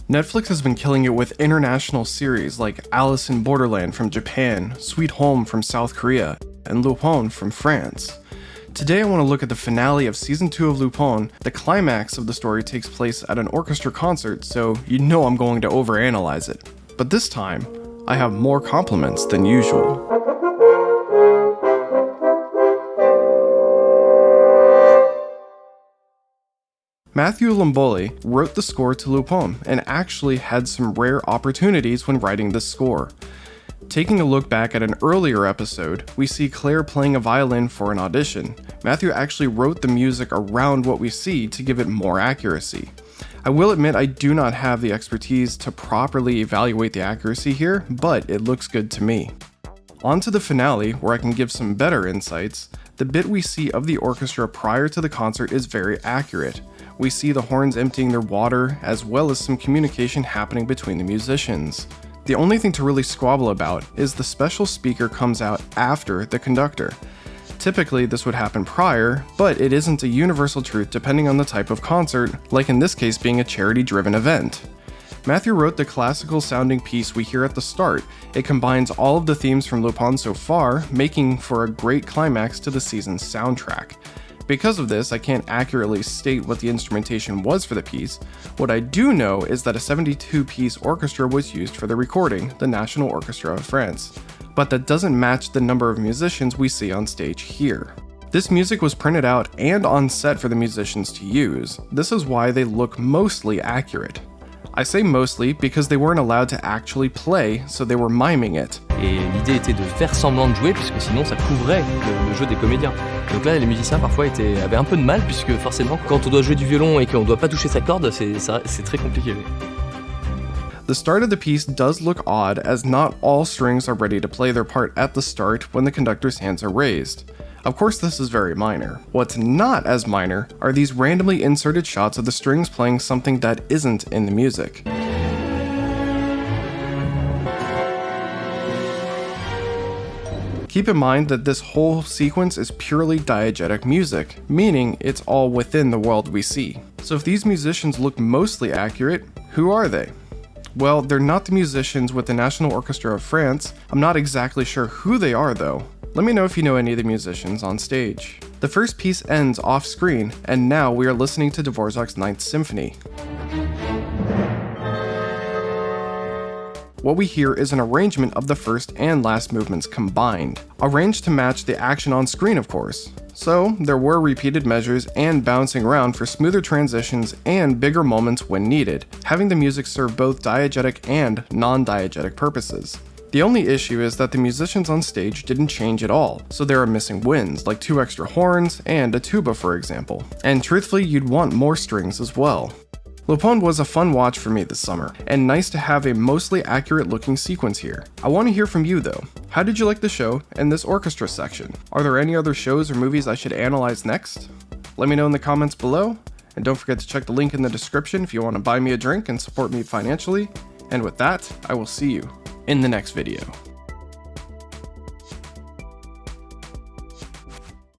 Netflix has been killing it with international series like Alice in Borderland from Japan, Sweet Home from South Korea, and Lupin from France. Today I want to look at the finale of Season 2 of Lupin. The climax of the story takes place at an orchestra concert, so you know I'm going to overanalyze it. But this time, I have more compliments than usual. Matthew Lamboli wrote the score to Lupin and actually had some rare opportunities when writing this score. Taking a look back at an earlier episode, we see Claire playing a violin for an audition. Matthew actually wrote the music around what we see to give it more accuracy. I will admit I do not have the expertise to properly evaluate the accuracy here, but it looks good to me. On to the finale, where I can give some better insights. The bit we see of the orchestra prior to the concert is very accurate. We see the horns emptying their water, as well as some communication happening between the musicians. The only thing to really squabble about is the special speaker comes out after the conductor. Typically this would happen prior, but it isn't a universal truth depending on the type of concert, like in this case being a charity-driven event. Matthew wrote the classical sounding piece we hear at the start. It combines all of the themes from Lupin so far, making for a great climax to the season's soundtrack. Because of this, I can't accurately state what the instrumentation was for the piece. What I do know is that a 72-piece orchestra was used for the recording, the National Orchestra of France. But that doesn't match the number of musicians we see on stage here. This music was printed out and on set for the musicians to use. This is why they look mostly accurate. I say mostly because they weren't allowed to actually play, so they were miming it. Et l'idée était de faire semblant de jouer, puisque sinon ça couvrait le jeu des comédiens. Donc là, les musiciens parfois avaient un peu de mal, puisque forcément, quand on doit jouer du violon et qu'on ne doit pas toucher sa corde, c'est très compliqué. The start of the piece does look odd, as not all strings are ready to play their part at the start when the conductor's hands are raised. Of course, this is very minor. What's not as minor are these randomly inserted shots of the strings playing something that isn't in the music. Keep in mind that this whole sequence is purely diegetic music, meaning it's all within the world we see. So if these musicians look mostly accurate, who are they? Well, they're not the musicians with the National Orchestra of France. I'm not exactly sure who they are though. Let me know if you know any of the musicians on stage. The first piece ends off screen, and now we are listening to Dvorak's Ninth Symphony. What we hear is an arrangement of the first and last movements combined, arranged to match the action on screen of course. So there were repeated measures and bouncing around for smoother transitions and bigger moments when needed, having the music serve both diegetic and non-diegetic purposes. The only issue is that the musicians on stage didn't change at all, so there are missing winds, like 2 extra horns and a tuba for example. And truthfully, you'd want more strings as well. Lupin was a fun watch for me this summer, and nice to have a mostly accurate looking sequence here. I want to hear from you though. How did you like the show and this orchestra section? Are there any other shows or movies I should analyze next? Let me know in the comments below, and don't forget to check the link in the description if you want to buy me a drink and support me financially. And with that, I will see you in the next video.